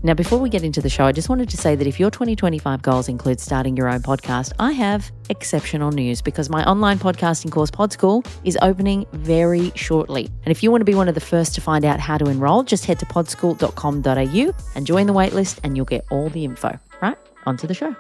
Now, before we get into the show, I just wanted to say that if your 2025 goals include starting your own podcast, I have exceptional news because my online podcasting course, Pod School, is opening very shortly. And if you want to be one of the first to find out how to enroll, just head to podschool.com.au and join the waitlist and you'll get all the info. Right, onto the show.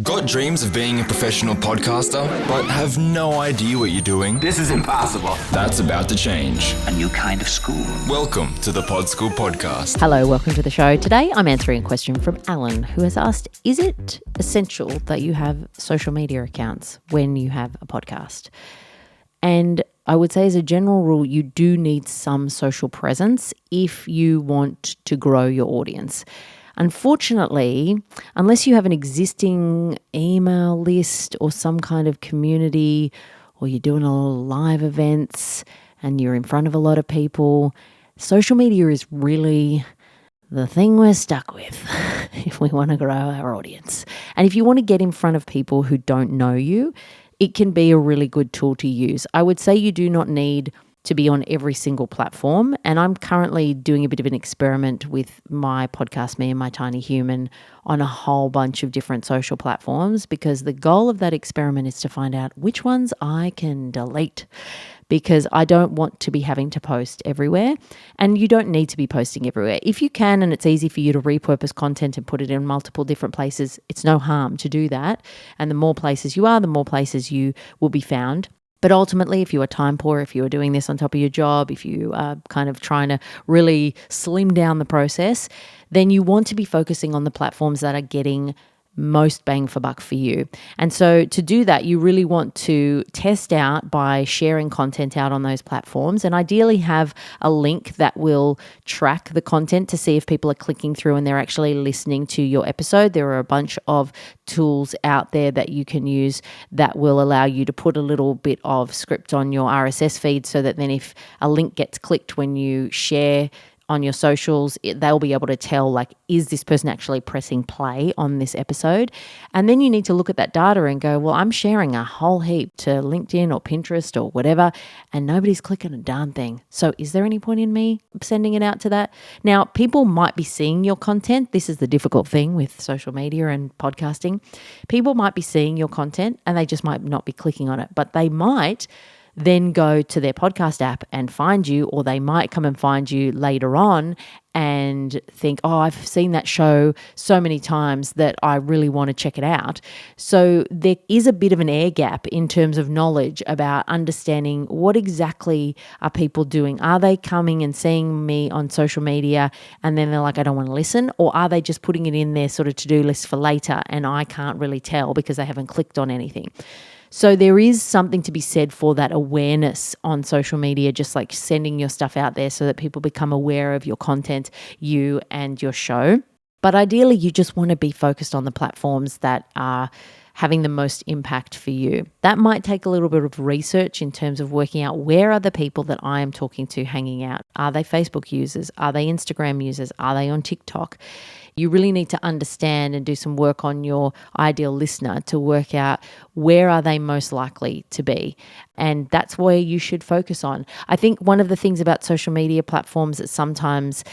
Got dreams of being a professional podcaster, but have no idea what you're doing? This is impossible. That's about to change. A new kind of school. Welcome to the Pod School podcast. Hello, welcome to the show. Today, I'm answering a question from Allan, who has asked, is it essential that you have social media accounts when you have a podcast? And I would say as a general rule, you do need some social presence if you want to grow your audience. Unfortunately, unless you have an existing email list or some kind of community, or you're doing a lot of live events and you're in front of a lot of people, social media is really the thing we're stuck with if we want to grow our audience. And if you want to get in front of people who don't know you, it can be a really good tool to use. I would say you do not need to be on every single platform. And I'm currently doing a bit of an experiment with my podcast, Me and My Tiny Human, on a whole bunch of different social platforms, because the goal of that experiment is to find out which ones I can delete, because I don't want to be having to post everywhere. And you don't need to be posting everywhere. If you can, and it's easy for you to repurpose content and put it in multiple different places, it's no harm to do that. And the more places you are, the more places you will be found. But ultimately, if you are time poor, if you are doing this on top of your job, if you are kind of trying to really slim down the process, then you want to be focusing on the platforms that are getting most bang for buck for you. And so to do that, you really want to test out by sharing content out on those platforms, and ideally have a link that will track the content to see if people are clicking through and they're actually listening to your episode. There are a bunch of tools out there that you can use that will allow you to put a little bit of script on your RSS feed, so that then if a link gets clicked when you share on your socials, they'll be able to tell, like, is this person actually pressing play on this episode? And then you need to look at that data and go, well, I'm sharing a whole heap to LinkedIn or Pinterest or whatever, and nobody's clicking a darn thing. So is there any point in me sending it out to that? Now, people might be seeing your content. This is the difficult thing with social media and podcasting. People might be seeing your content and they just might not be clicking on it, but they might then go to their podcast app and find you, or they might come and find you later on and think, oh, I've seen that show so many times that I really want to check it out. So there is a bit of an air gap in terms of knowledge about understanding what exactly are people doing. Are they coming and seeing me on social media and then they're like, I don't want to listen? Or are they just putting it in their sort of to-do list for later and I can't really tell because they haven't clicked on anything? So there is something to be said for that awareness on social media, just like sending your stuff out there so that people become aware of your content, you and your show. But ideally, you just want to be focused on the platforms that are having the most impact for you. That might take a little bit of research in terms of working out where are the people that I am talking to hanging out. Are they Facebook users? Are they Instagram users? Are they on TikTok? You really need to understand and do some work on your ideal listener to work out where are they most likely to be. And that's where you should focus on. I think one of the things about social media platforms that sometimes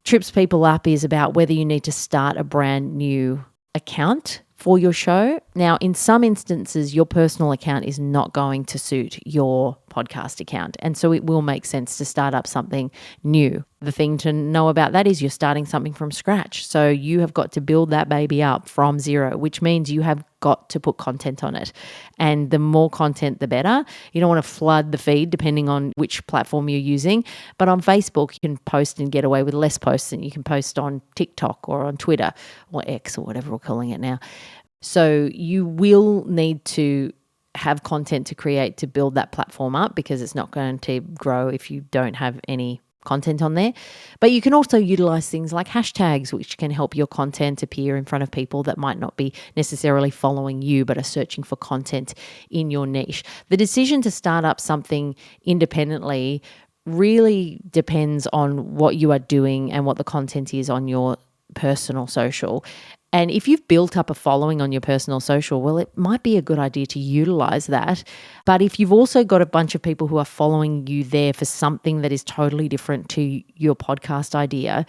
trips people up is about whether you need to start a brand new account for your show. Now, in some instances, your personal account is not going to suit your podcast account. And so it will make sense to start up something new. The thing to know about that is you're starting something from scratch. So you have got to build that baby up from zero, which means you have got to put content on it. And the more content, the better. You don't want to flood the feed depending on which platform you're using. But on Facebook, you can post and get away with less posts than you can post on TikTok or on Twitter or X or whatever we're calling it now. So you will need to have content to create to build that platform up, because it's not going to grow if you don't have any content on there. But you can also utilize things like hashtags, which can help your content appear in front of people that might not be necessarily following you but are searching for content in your niche. The decision to start up something independently really depends on what you are doing and what the content is on your personal social. And if you've built up a following on your personal social, well, it might be a good idea to utilize that. But if you've also got a bunch of people who are following you there for something that is totally different to your podcast idea,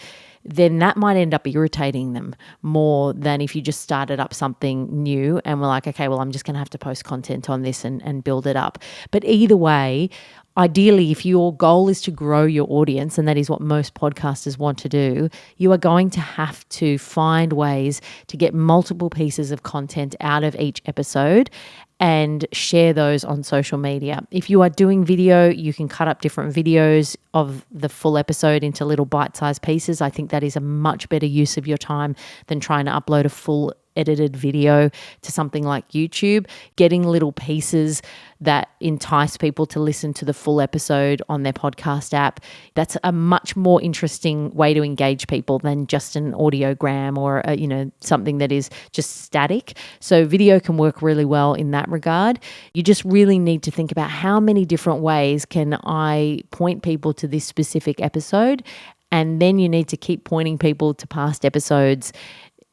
then that might end up irritating them more than if you just started up something new and were like, okay, well, I'm just going to have to post content on this and build it up. But either way, ideally, if your goal is to grow your audience, and that is what most podcasters want to do, you are going to have to find ways to get multiple pieces of content out of each episode and share those on social media. If you are doing video, you can cut up different videos of the full episode into little bite-sized pieces. I think that is a much better use of your time than trying to upload a full edited video to something like YouTube. Getting little pieces that entice people to listen to the full episode on their podcast app, that's a much more interesting way to engage people than just an audiogram or something that is just static. So video can work really well in that regard. You just really need to think about how many different ways can I point people to this specific episode, and then you need to keep pointing people to past episodes.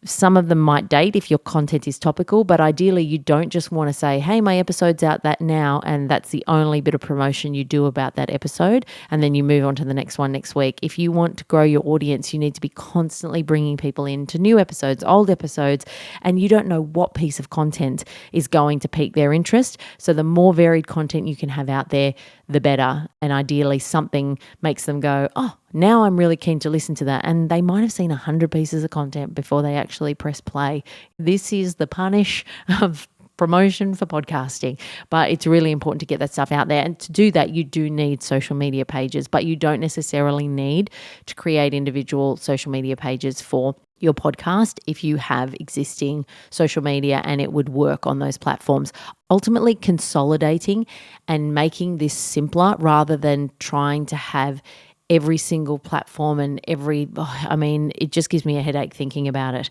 Some of them might date if your content is topical, but ideally you don't just want to say, hey, my episode's out that now, and that's the only bit of promotion you do about that episode, and then you move on to the next one next week. If you want to grow your audience, you need to be constantly bringing people into new episodes, old episodes, and you don't know what piece of content is going to pique their interest. So the more varied content you can have out there, the better. And ideally something makes them go, oh, now I'm really keen to listen to that. And they might have seen 100 pieces of content before they actually press play. This is the punish of promotion for podcasting, but it's really important to get that stuff out there. And to do that, you do need social media pages, but you don't necessarily need to create individual social media pages for your podcast if you have existing social media and it would work on those platforms. Ultimately, consolidating and making this simpler rather than trying to have every single platform and it just gives me a headache thinking about it.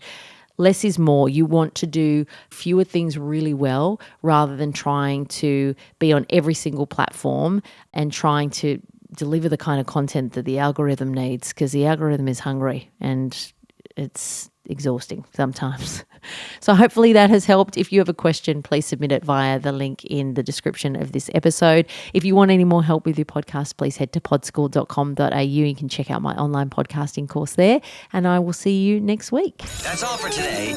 Less is more. You want to do fewer things really well rather than trying to be on every single platform and trying to deliver the kind of content that the algorithm needs, because the algorithm is hungry and it's exhausting sometimes. So hopefully that has helped. If you have a question, please submit it via the link in the description of this episode. If you want any more help with your podcast, please head to podschool.com.au. You can check out my online podcasting course there, and I will see you next week. That's all for today.